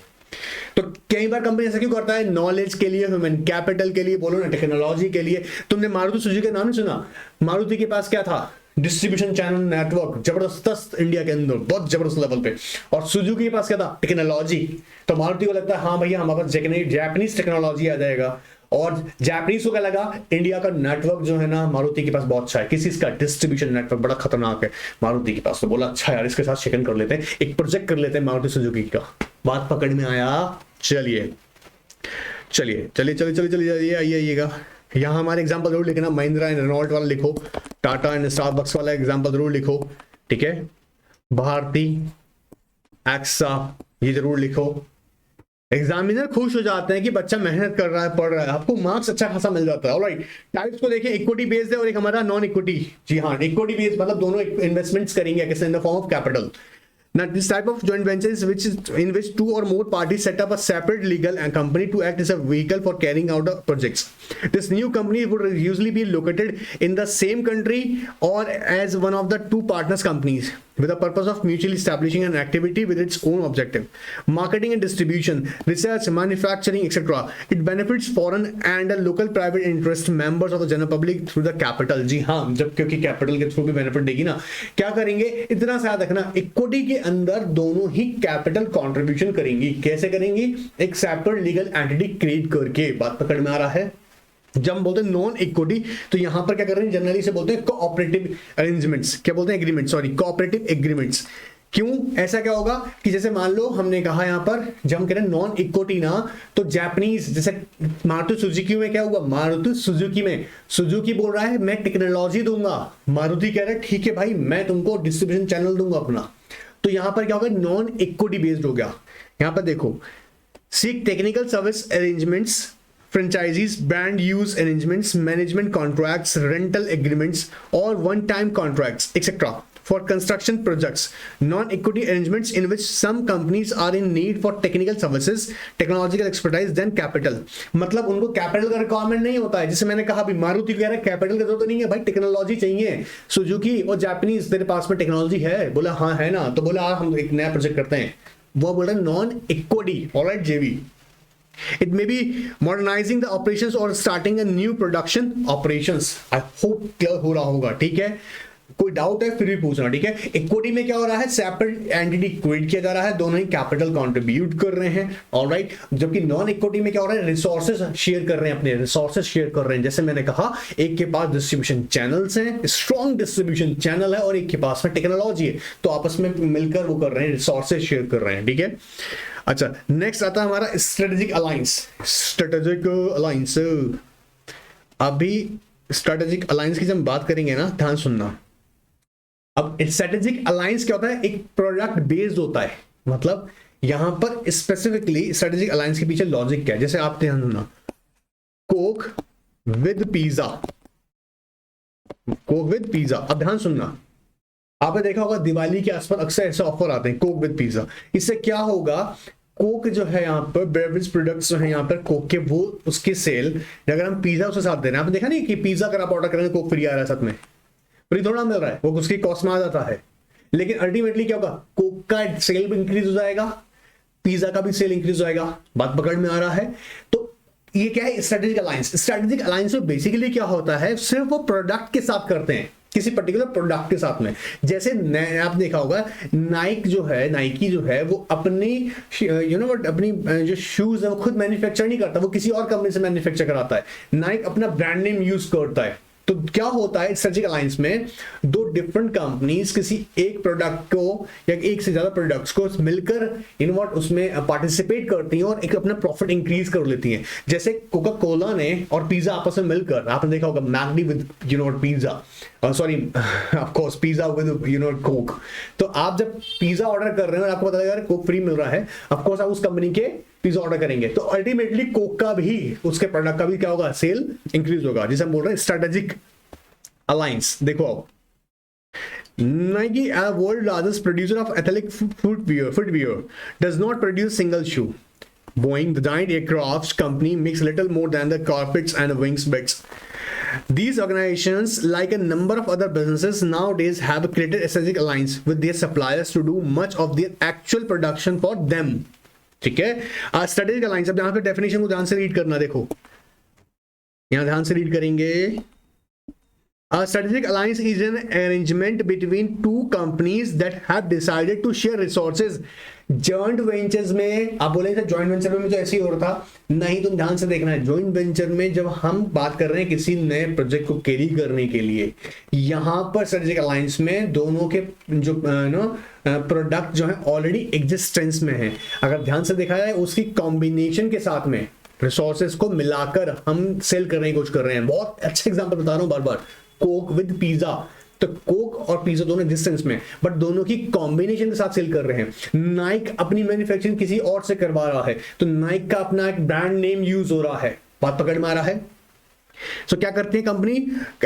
तो कई बार कंपनी ऐसा क्यों करता है? नॉलेज के लिए, ह्यूमन कैपिटल के लिए, बोलो ना टेक्नोलॉजी के लिए। तुमने मारुति सुजुकी का नाम नहीं सुना? मारुति के पास क्या था? डिस्ट्रीब्यूशन चैनल नेटवर्क जबरदस्त इंडिया के अंदर, बहुत जबरदस्त लेवल पे। और सुजुकी के पास क्या था? टेक्नोलॉजी। तो मारुति को लगता है हाँ भैया हमारे पास जापानीज टेक्नोलॉजी आ जाएगा, और जापानीज को क्या लगा? इंडिया का नेटवर्क जो है ना मारुति के पास बहुत अच्छा है, किसी इसका डिस्ट्रीब्यूशन नेटवर्क बड़ा खतरनाक है मारुति के पास। तो बोला अच्छा यार इसके साथ शेकन कर लेते हैं, एक प्रोजेक्ट कर लेते हैं मारुति सुजुकी का। बात पकड़ में आया? चलिए चलिए चलिए चलिए चलिए चलिए आइएगा। यहाँ हमारे एग्जांपल जरूर लिखना, महिंद्रा एंड रेनॉल्ट वाला लिखो, टाटा एंड स्टारबक्स वाला एग्जांपल जरूर लिखो, ठीक है। भारती, एक्सा, ये जरूर लिखो। एग्जामिनर खुश हो जाते हैं कि बच्चा मेहनत कर रहा है, पढ़ रहा है, आपको मार्क्स अच्छा खासा मिल जाता है। ऑलराइट, टाइप्स को देखिए, इक्विटी बेस्ड है और एक हमारा नॉन इक्विटी। जी हाँ, इक्विटी बेस्ड मतलब दोनों इन्वेस्टमेंट्स करेंगे कैसे? In the form of capital. Now, this type of joint venture is in which two or more parties set up a separate legal and company to act as a vehicle for carrying out the projects. This new company would usually be located in the same country or as one of the two partners companies with the purpose of mutually establishing an activity with its own objective. Marketing and distribution, research, manufacturing, etc. It benefits foreign and local private interest members of the general public through the capital. जी हाँ, जब क्योंकि capital के through भी benefit देगी ना, क्या करेंगे? इतना सा याद रखना, इक्विटी के अंदर दोनों ही कैपिटल कंट्रीब्यूशन करेंगी। कैसे करेंगी? एक सेपरेट लीगल एंटिटी क्रिएट करके। बात पकड़ में आ रहा है? जब हम बोलते हैं नॉन इक्विटी, तो यहां पर क्या कर रहे हैं? जनरली से बोलते हैं कोऑपरेटिव अरेंजमेंट्स। क्या बोलते हैं? Agreement, sorry, cooperative agreements. क्यों ऐसा क्या होगा कि जैसे मान लो हमने कहा यहां पर जब हम कह रहे हैं नॉन इक्विटी ना, तो जापानीज जैसे मारुति सुजुकी में क्या हुआ, मारुति सुजुकी में सुजुकी बोल रहा है मैं टेक्नोलॉजी दूंगा, मारुति कह रहा है ठीक है भाई मैं तुमको डिस्ट्रीब्यूशन चैनल दूंगा अपना। तो यहां पर क्या होगा, नॉन इक्विटी बेस्ड हो गया। यहां पर देखो seek technical service arrangements, franchisees, brand use arrangements, management contracts, rental agreements, or one-time contracts, etc. for construction projects. Non-equity arrangements in which some companies are in need for technical services, technological expertise, then capital. मतलब उनको capital का requirement नहीं होता है। जैसे मैंने कहा अभी मारुति कह रहा है कैपिटल की जरूरत नहीं है भाई, टेक्नोलॉजी चाहिए। सुजुकी और जापानीज तेरे पास में टेक्नोलॉजी है, बोला हाँ है ना, तो बोला हम एक नया प्रोजेक्ट करते हैं, वो बोल रहे हैं नॉन इक्विटी। ऑलराइट जेवी, it may be modernizing the operations or starting a new production operations. I hope clear हो रहा होगा, ठीक है। कोई डाउट है फिर भी पूछना, ठीक है। इक्विटी में क्या हो रहा है, सेपरेट एंटिटी क्रिएट किया जा रहा है, दोनों ही कैपिटल कंट्रीब्यूट कर रहे हैं, ऑलराइट। जबकि नॉन इक्विटी में क्या हो रहा है, रिसोर्सेज शेयर कर रहे हैं, अपने रिसोर्सेज शेयर कर रहे हैं। जैसे मैंने कहा एक के पास डिस्ट्रीब्यूशन चैनल्स हैं, स्ट्रॉन्ग डिस्ट्रीब्यूशन चैनल है, और एक के पास में टेक्नोलॉजी है, तो आपस में मिलकर वो कर रहे हैं, रिसोर्सेज शेयर कर रहे हैं, ठीक है। अच्छा नेक्स्ट आता है हमारा स्ट्रेटेजिक अलायंस। स्ट्रेटेजिक अलायंस, अभी स्ट्रेटेजिक अलायंस की जब हम बात करेंगे ना, ध्यान सुनना। अब स्ट्रेटेजिक अलायंस क्या होता है, एक प्रोडक्ट बेस्ड होता है। मतलब यहां पर स्पेसिफिकली स्ट्रेटेजिक अलायंस के पीछे लॉजिक क्या है, जैसे आप ध्यान सुनना, Coke with pizza, Coke with pizza. अब ध्यान सुनना, आपने देखा होगा दिवाली के आसपास अक्सर ऐसे ऑफर आते हैं, कोक विद पिज्जा। इससे क्या होगा, कोक जो है यहाँ पर बेवरेज प्रोडक्ट्स जो है यहाँ पर कोक के, वो उसकी सेल, अगर हम पिज्जा उसके साथ दे रहे हैं, आपने देखा नहीं कि पिज्जा अगर आप ऑर्डर करेंगे कोक फ्री आ रहा है साथ में, फ्री थोड़ा मिल रहा है, वो उसकी कॉस्ट में आ जाता है। लेकिन अल्टीमेटली क्या होगा, कोक का सेल भी इंक्रीज हो जाएगा, पिज्जा का भी सेल इंक्रीज हो जाएगा। बात पकड़ में आ रहा है। तो ये क्या है, स्ट्रेटेजिक अलायंस। स्ट्रेटेजिक अलायंस में बेसिकली क्या होता है, सिर्फ वो प्रोडक्ट के साथ करते हैं, किसी पर्टिकुलर प्रोडक्ट के साथ में। जैसे आप देखा होगा नाइक जो है, नाइकी जो है, वो अपनी अपनी जो शूज है वो खुद मैन्युफैक्चर नहीं करता, वो किसी और कंपनी से मैन्युफैक्चर कराता है। नाइक अपना ब्रांड नेम यूज करता है। तो क्या होता है स्ट्रेटेजिक अलायंस में, दो डिफरेंट कंपनीज किसी एक प्रोडक्ट को या एक से ज्यादा प्रोडक्ट्स को मिलकर इनवर्ट उसमें पार्टिसिपेट करती हैं और एक अपना प्रॉफिट इंक्रीज कर लेती हैं। जैसे कोका कोला ने और पिज्जा आपस में मिलकर, आपने देखा होगा McD with pizza, sorry of course pizza with Coke. तो आप जब पिज्जा ऑर्डर कर रहे हैं और आपको पता लगा कोक फ्री मिल रहा है, ऑफ कोर्स आप उस कंपनी के पिज्जा ऑर्डर करेंगे, तो अल्टीमेटली कोक का भी, उसके प्रोडक्ट का भी क्या होगा, सेल इंक्रीज होगा, जिसे हम बोल रहे हैं स्ट्रेटेजिक अलायंस। देखो अब Nike, a world largest producer of athletic footwear, does not produce single shoe. Boeing, the giant aircraft company, makes little more than the carpets and wings bits. These organizations, like a number of other businesses nowadays, have created a strategic alliance with their suppliers to do much of their actual production for them. ठीक है, strategic alliance. अब यहां पे definition को ध्यान से read करना, देखो यहां ध्यान से रीड करेंगे। A strategic alliance is an arrangement between two companies that have decided to share resources. Joint ventures में आप बोलेंगे जॉइंट वेंचर में तो ऐसे ही हो रहा था, नहीं, तुम ध्यान से देखना है। जॉइंट वेंचर में जब हम बात कर रहे हैं किसी नए प्रोजेक्ट को कैरी करने के लिए, यहां पर स्ट्रेटेजिक अलायंस में दोनों के जो प्रोडक्ट जो है ऑलरेडी एग्जिस्टेंस में है, अगर ध्यान से देखा जाए उसकी कॉम्बिनेशन के साथ में रिसोर्सेज को मिलाकर हम सेल करने की कोशिश कर रहे हैं। बहुत अच्छा एग्जांपल बता रहा हूं बार बार, कोक विद पिज्जा। तो कोक और पिज्जा दोनों डिस्टेंस में, बट दोनों की कॉम्बिनेशन के साथ सेल कर रहे हैं। नाइक अपनी मैन्युफैक्चरिंग किसी और से करवा रहा है, तो नाइक का अपना एक ब्रांड नेम यूज हो रहा है। बात पकड़ में आ रहा है। सो क्या करती है कंपनी,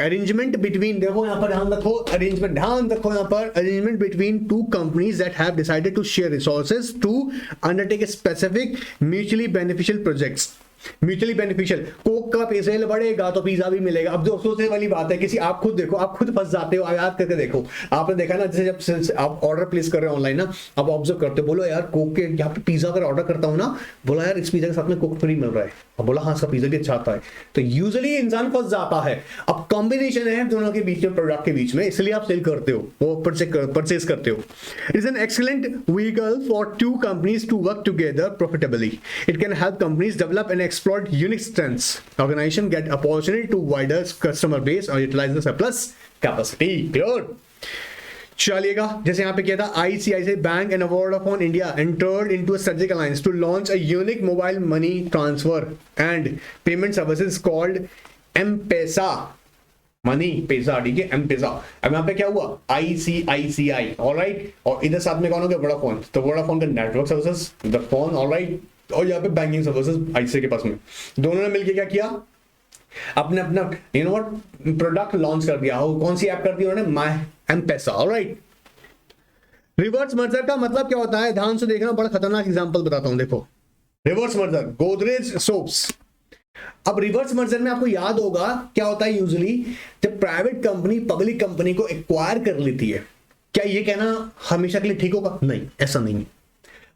अरेंजमेंट बिटवीन, देखो यहां पर ध्यान रखो, अरेंजमेंट ध्यान रखो यहां पर, arrangement between two companies that have decided to share resources to undertake a specific mutually beneficial projects. Mutually beneficial, coke का सेल बढ़ेगा तो पिज्जा भी मिलेगा। अब दोस्तों से वाली बात है, किसी आप खुद देखो, आप खुद फंस जाते हो, याद करके देखो। आपने देखा ना, जैसे जब आप ऑर्डर प्लेस कर रहे हो ऑनलाइन ना, आप ऑब्जर्व करते हो, बोलो यार कोक के यहाँ पे पिज्जा अगर ऑर्डर करता हूँ ना, बोला यार इस पिज्जा के साथ में कोक फ्री मिल रहा है, और बोला हाँ इसका पिज्जा भी अच्छा आता है, तो यूजुअली इंसान फंस जाता है। अब कॉम्बिनेशन है दोनों के बीच में, प्रोडक्ट के बीच में, इसलिए आप सेल करते हो, वो परचेज करते हो। It is an excellent vehicle for two companies to work together profitably. It can help companies develop and exploit unique strengths. Organization get opportunity to wider customer base or utilize the surplus capacity. Clear? चलिएगा, जैसे यहाँ पे किया था, ICICI bank and Vodafone India entered into a strategic alliance to launch a unique mobile money transfer and payment services called M Pesa, money पैसा, ठीक है, एम-पेसा। अब यहाँ पे क्या हुआ, आईसीआईसीआई, ऑलराइट, और इधर साथ में कौन हो गया, वोडाफोन, तो वोडाफोन का network services, the phone, alright, और यहाँ पे बैंकिंग सर्विसेज आईसीआई के पास में, दोनों ने मिलकर क्या किया, अपने अपना you know what product launch कर दिया। कौन सी ऐप कर दी उन्होंने, माय एम-पेसा, ऑलराइट। रिवर्स मर्जर का मतलब क्या होता है, ध्यान से देखना, बड़ा खतरनाक एग्जांपल बताता हूं, देखो रिवर्स मर्जर, गोदरेज सोप्स। अब रिवर्स मर्जर में आपको याद होगा क्या होता है, यूजुअली जब प्राइवेट कंपनी पब्लिक कंपनी को एक्वायर कर लेती है, क्या ये कहना हमेशा के लिए ठीक होगा, नहीं, ऐसा नहीं है।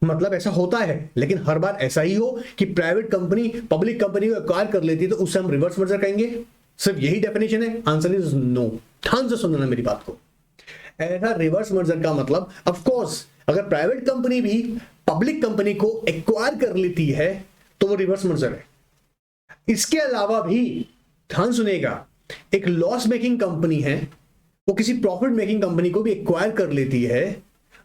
मतलब ऐसा होता है, लेकिन हर बार ऐसा ही हो कि प्राइवेट कंपनी पब्लिक कंपनी को एक्वायर कर लेती है तो उससे हम रिवर्स मर्जर कहेंगे, सिर्फ यही डेफिनेशन है, आंसर इज नो। ध्यान से सुनना मेरी बात को, ऐसा रिवर्स मर्जर का मतलब, ऑफ कोर्स अगर प्राइवेट कंपनी भी पब्लिक कंपनी को एक्वायर कर लेती है तो वो रिवर्स मर्जर है। इसके अलावा भी ध्यान सुनेगा, एक लॉस मेकिंग कंपनी है, वो किसी प्रॉफिट मेकिंग कंपनी को भी एक्वायर कर लेती है।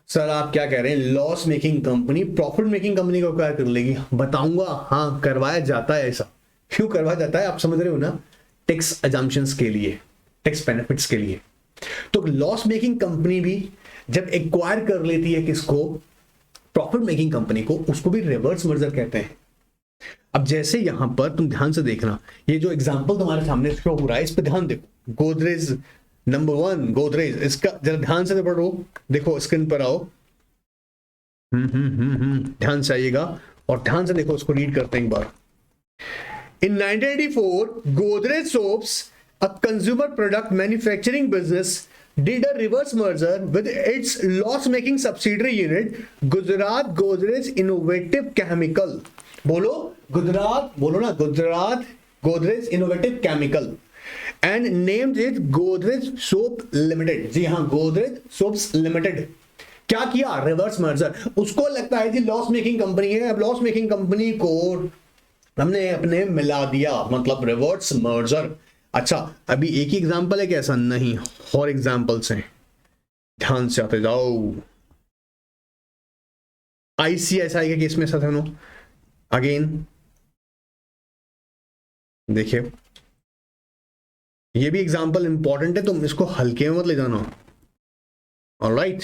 सर आप क्या कह रहे हैं, loss making company profit making company को एक्वायर कर लेगी, बताऊंगा, हाँ करवाया जाता है ऐसा। क्यों करवाया जाता है आप समझ रहे हो ना, टैक्स अजम्पशंस के लिए, टैक्स बेनिफिट्स के लिए। तो लॉस मेकिंग कंपनी भी जब एक्वायर कर लेती है किसको, प्रॉफिट मेकिंग कंपनी को, उसको भी रिवर्स मर्जर कहते हैं। अब जैसे यहां पर तुम ध्यान से देखना, ये जो एग्जांपल तुम्हारे सामने शो हो रहा है इस पर ध्यान देखो, गोदरेज नंबर 1, गोदरेज, इसका जरा ध्यान से पढ़ो, देखो स्क्रीन पर आओ, ध्यान से आइएगा और ध्यान से देखो, उसको रीड करते हैं एक बार। इन 1984 Godrej soaps, a consumer product manufacturing business, did a reverse merger with its loss-making subsidiary unit, Gujarat Godrej Innovative Chemical. बोलो गुजरात, बोलो ना Gujarat Godrej innovative chemical, and named it Godrej soap limited. जी हाँ, गोदरेज सोप्स लिमिटेड। क्या किया, रिवर्स मर्जर। उसको लगता है कि लॉस मेकिंग कंपनी है, अब लॉस मेकिंग कंपनी को हमने अपने मिला दिया, मतलब रिवर्स मर्जर। अच्छा, अभी एक ही एग्जांपल है, कैसा नहीं, और एग्जांपल्स हैं, ध्यान से आते जाओ। आईसीआईसीआई के केस में ऐसा था नो, अगेन देखिए, ये भी एग्जांपल इंपॉर्टेंट है, तुम इसको हल्के में मत ले जाना, ऑलराइट,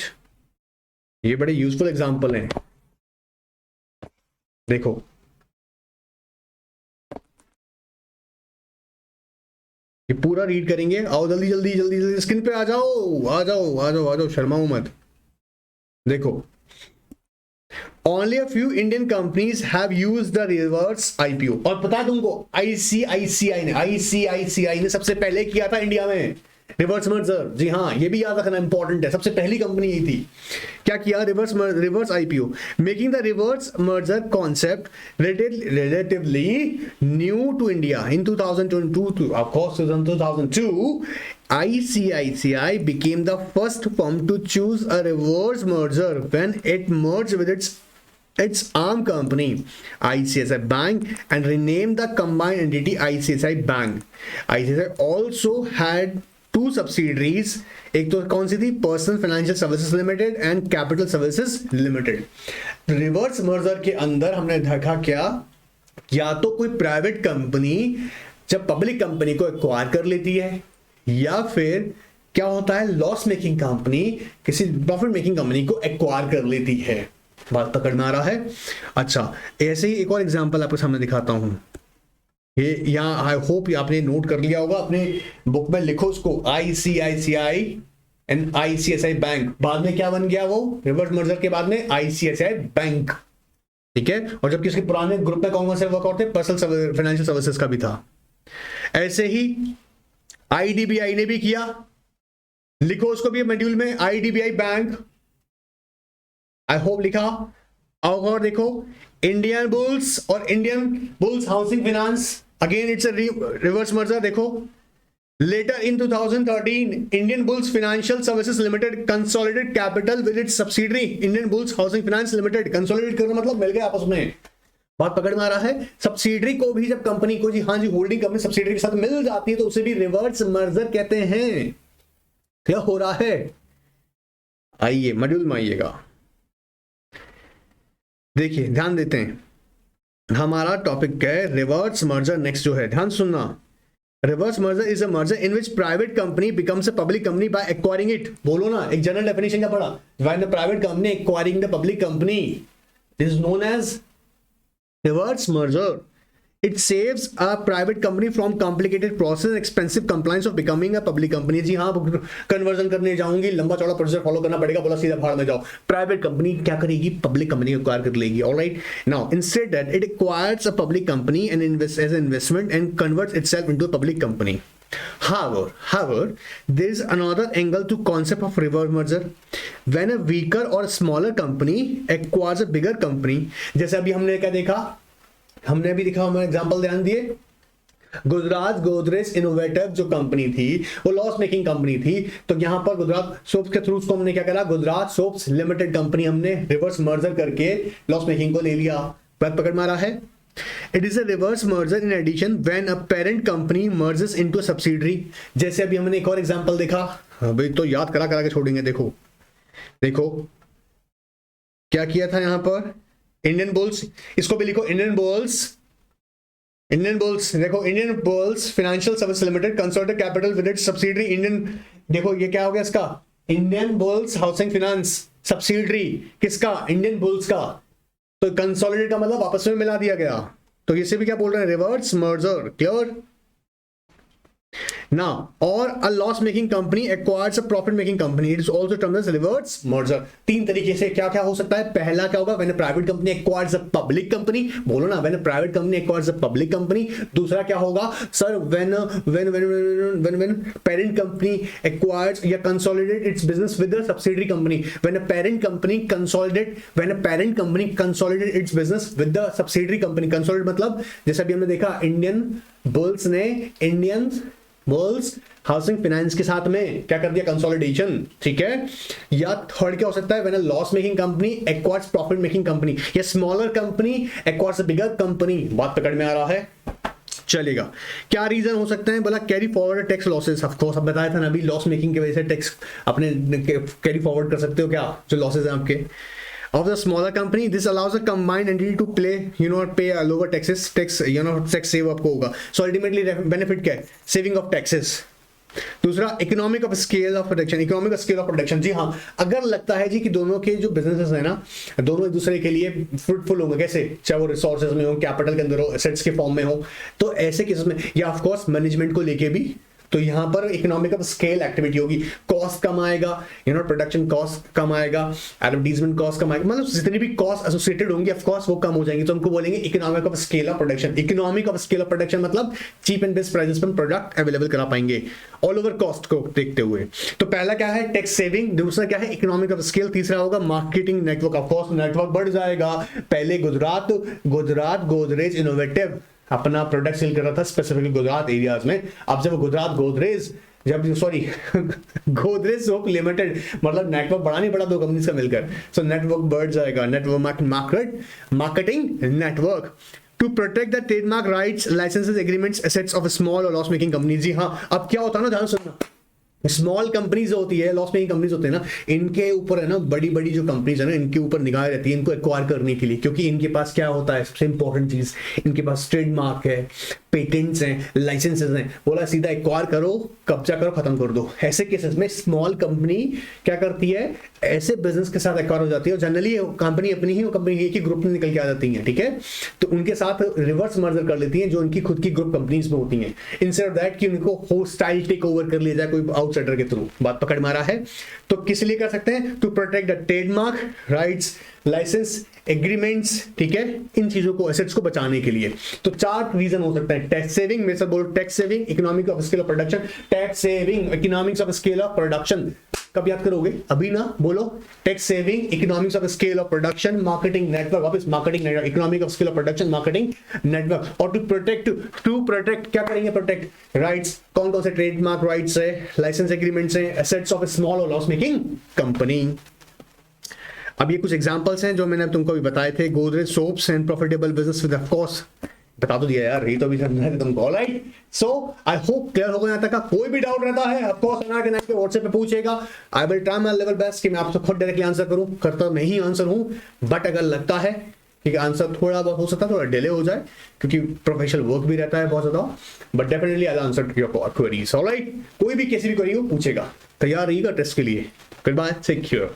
ये बड़े यूजफुल एग्जांपल हैं। देखो ये पूरा रीड करेंगे, आओ जल्दी जल्दी जल्दी जल्दी स्क्रीन पे आ जाओ, आ जाओ आ जाओ आ जाओ, शर्माओ मत। देखो, only a few Indian companies have used the reverse IPO, और पता है तुमको आईसीआईसीआई ने सबसे पहले किया था इंडिया में रिवर्स मर्जर। जी हाँ, ये भी याद रखना इंपॉर्टेंट है, सबसे पहली कंपनी यही थी। क्या किया, reverse IPO, making the reverse merger concept relatively new to India in 2002. Of course, in 2002, ICICI became the first firm to choose a reverse merger when it merged with its arm company ICICI Bank and renamed the combined entity ICICI Bank. ICICI also had two subsidiaries, एक तो कौन सी थी, personal financial services limited and capital services limited. Reverse merger के अंदर हमने देखा क्या, या तो कोई प्राइवेट कंपनी जब पब्लिक कंपनी को एक्वायर कर लेती है, या फिर क्या होता है, लॉस मेकिंग कंपनी किसी प्रॉफिट मेकिंग कंपनी को एक्वायर कर लेती है। बात पकड़ में आ रहा है। अच्छा, ऐसे ही एक और एग्जांपल आपके सामने दिखाता हूं, ये यहाँ आई होप आपने नोट कर लिया होगा, अपने बुक में लिखो उसको, आईसीआईसीआई एंड आईसीआईसीआई बैंक, बाद में क्या बन गया वो, रिवर्स मर्जर के बाद में आईसीआईसीआई बैंक, ठीक है। और जबकि उसके पुराने ग्रुप में कौन से वर्कआउट थे, पर्सनल फाइनेंशियल सर्विसेज का भी था। ऐसे ही आईडीबीआई ने भी किया, लिखो उसको भी मॉड्यूल में, आईडीबीआई बैंक, आई होप लिखा। और देखो इंडियन बुल्स और Indian bulls housing finance, again it's a reverse merger. देखो later in 2013 Indian bulls financial services limited consolidated capital with its subsidiary Indian bulls housing finance limited. Consolidate करना मतलब मिल गए आपस में, बात पकड़ में आ रहा है। सब्सिडियरी को भी जब कंपनी को, जी हाँ जी, होल्डिंग कंपनी सब्सिडियरी के साथ मिल जाती है तो उसे भी रिवर्स मर्जर कहते हैं। क्या हो रहा है, आइए मॉड्यूल में आइएगा। देखिए ध्यान देते हैं, हमारा टॉपिक है रिवर्स मर्जर। नेक्स्ट जो है ध्यान सुनना, reverse merger is a merger in which private company becomes a public company by acquiring it. बोलो ना, एक जनरल डेफिनेशन क्या पढ़ा, when the private company acquiring the public company is known as reverse merger. It saves a private company from complicated process and expensive compliance of becoming a public company। जी हाँ, conversion करने जाऊंगी, लंबा चौड़ा procedure follow करना पड़ेगा, बोला सीधा भाड़ में जाओ। प्राइवेट कंपनी क्या करेगी, पब्लिक कंपनी एक्वायर कर लेगी। Alright, now instead that it acquires a public company and invest as investment and converts itself into a public company. However, there is another angle to concept of reverse merger. When a weaker or smaller company acquires a bigger company, जैसे अभी हमने क्या देखा, हमने भी दिखा, हमारे example ध्यान दिए, गुजरात गोदरेज इनोवेटिव जो कंपनी थी वो लॉस मेकिंग कंपनी थी, तो यहां पर गुजरात सोप्स के थ्रू उसको हमने क्या करा, गुजरात सोप्स लिमिटेड कंपनी हमने रिवर्स मर्जर करके लॉस मेकिंग को ले लिया। बात पकड़ में आ रहा है। It is a reverse merger in addition when a parent company merges into a subsidiary. जैसे अभी हमने एक और एग्जांपल देखा, अभी तो याद करा करा के छोड़ेंगे। देखो देखो क्या किया था यहां पर, इंडियन बुल्स, इसको भी लिखो इंडियन बुल्स, इंडियन बुल्स, देखो Indian bulls financial service limited consolidated capital with it's subsidiary Indian, देखो ये क्या हो गया इसका, Indian bulls housing finance subsidiary किसका, इंडियन बुल्स का। तो कंसोलिडेट का मतलब आपस में मिला दिया गया, तो इसे भी क्या बोल रहे हैं, reverse merger. Clear. Now, or a loss-making company acquires a profit-making company. It is also termed as reverse merger. तीन तरीके से क्या क्या हो सकता है। पहला क्या होगा, when a private company acquires a public company, बोलो ना, when a private company acquires a public company। दूसरा क्या होगा sir, when parent company acquires या consolidate its business with a subsidiary company। when a parent company consolidate its business with the subsidiary company। consolidate मतलब जैसे अभी हमने देखा, Indian bulls ने इंडियन बुल्स हाउसिंग फाइनेंस के साथ में क्या कर दिया, कंसोलिडेशन। ठीक है। या थर्ड क्या हो सकता है, when a loss making company acquires profit making company, या स्मॉलर कंपनी एक्वायर्स अ बिगर कंपनी। बात पकड़ में आ रहा है, चलेगा। क्या रीजन हो सकते हैं, बोला carry forward tax losses. Of course अब बताया था ना अभी, लॉस मेकिंग की वजह से टैक्स अपने कैरी फॉरवर्ड कर सकते हो क्या, जो लॉसेस हैं आपके। Of the smaller company, this allows a combined entity to pay a lower tax save आपको होगा। So ultimately benefit क्या है, saving of taxes। दूसरा economic of scale of production, economic of scale of production. जी हाँ, अगर लगता है जी कि दोनों के जो बिजनेसेस है ना, दोनों एक दूसरे के लिए फ्रूटफुल होंगे, कैसे, चाहे वो रिसोर्सेज में हो, कैपिटल के अंदर हो, एसेट्स के फॉर्म में हो, तो ऐसे केसेस में, या ऑफ कोर्स मैनेजमेंट को लेके भी, तो यहां पर इकोनॉमिक ऑफ स्केल एक्टिविटी होगी, कॉस्ट कम आएगा, प्रोडक्शन कॉस्ट कम आएगा, एडवर्टाइजमेंट कॉस्ट कम आएगा, मतलब जितनी भी कॉस्ट एसोसिएटेड होंगी ऑफ कोर्स वो कम हो जाएंगे, तो हमको बोलेंगे economic of scale of production. Economic of scale of production मतलब चीप एंड बेस्ट प्राइसेस पर प्रोडक्ट अवेलेबल करा पाएंगे ऑल ओवर कॉस्ट को देखते हुए। तो पहला क्या है, टैक्स सेविंग, दूसरा क्या है, इकोनॉमिक ऑफ स्केल, तीसरा होगा marketing network. Of course network बढ़ जाएगा। पहले गुजरात गोदरेज इनोवेटिव अपना प्रोडक्ट सेल कर रहा था स्पेसिफिकली गुजरात एरियाज में, अब जब गुजरात गोदरेज गोदरेज सोप लिमिटेड, मतलब नेटवर्क बढ़ा नहीं पड़ा दो कंपनीज का मिलकर, सो नेटवर्क बढ़ जाएगा, network marketing network to protect the trademark rights, licenses, agreements, assets of small और लॉस मेकिंग कंपनी। जी हाँ, अब क्या होता है ना, ध्यान सुनना, स्मॉल कंपनीज होती है, लॉस मेकिंग कंपनीज होते हैं ना, इनके ऊपर है ना बड़ी बड़ी जो कंपनीज है ना, इनके ऊपर निगाह रहती है इनको एक्वायर करने के लिए, क्योंकि इनके पास क्या होता है, सबसे इंपॉर्टेंट चीज, इनके पास ट्रेडमार्क है, पेटेंट्स हैं, लाइसेंसेस हैं, बोला सीधा एक्वायर करो, कब्जा करो, खत्म कर दो। ऐसे केसेस में स्मॉल कंपनी क्या करती है, ऐसे बिजनेस के साथ एक्वायर हो जाती है, और जनरली कंपनी अपनी ही, कंपनी एक ही ग्रुप में निकल के आ जाती है। ठीक है, तो उनके साथ रिवर्स मर्जर कर लेती हैं जो उनकी खुद की ग्रुप कंपनीज में होती हैं, इंस्टेड ऑफ दैट कि उनको होस्टाइल टेक ओवर कर लिया जाए कोई आउटसाइडर के थ्रू। बात पकड़ में आ रहा है। तो किस लिए कर सकते हैं, to protect the trademark rights, license, agreements, ठीक है, इन चीजों को, एसेट्स को बचाने के लिए। तो चार रीजन हो सकता है, टैक्स सेविंग, मेरे से बोलो tax saving, economic of scale of production, tax saving, economics of scale of production. कब याद करोगे, अभी ना, बोलो tax saving, economics of scale of production, marketing network, वापस marketing network, economic of scale of production, marketing network. और to protect क्या करेंगे, प्रोटेक्ट राइट्स, कौन कौन से ट्रेडमार्क राइट्स है, लाइसेंस एग्रीमेंट्स है, एसेट्स ऑफ स्मॉल और लॉस मेकिंग कंपनी। अब ये कुछ एग्जांपल्स हैं जो मैंने तुमको भी बताए थे, Godrej soaps and profitable business with of course बता तो दिया यार, ये तो अभी समझा है तुमको। Alright, so I hope clear होगा यहाँ तक का। कोई भी डाउट रहता है ऑफ कोर्स अनार के नेट पे व्हाट्सएप पे पूछेगा। I will try my level best कि मैं आपसे खुद डायरेक्टली आंसर करूं, करता मैं ही आंसर हूं, बट अगर लगता है कि आंसर थोड़ा बहुत हो सकता है, थोड़ा डिले हो जाए क्योंकि प्रोफेशनल वर्क भी रहता है बहुत ज्यादा, but definitely I will answer your queries. Alright, कोई भी कैसी भी क्वेरी हो पूछेगा, तैयार रहिएगा टेस्ट के लिए। Goodbye, take care.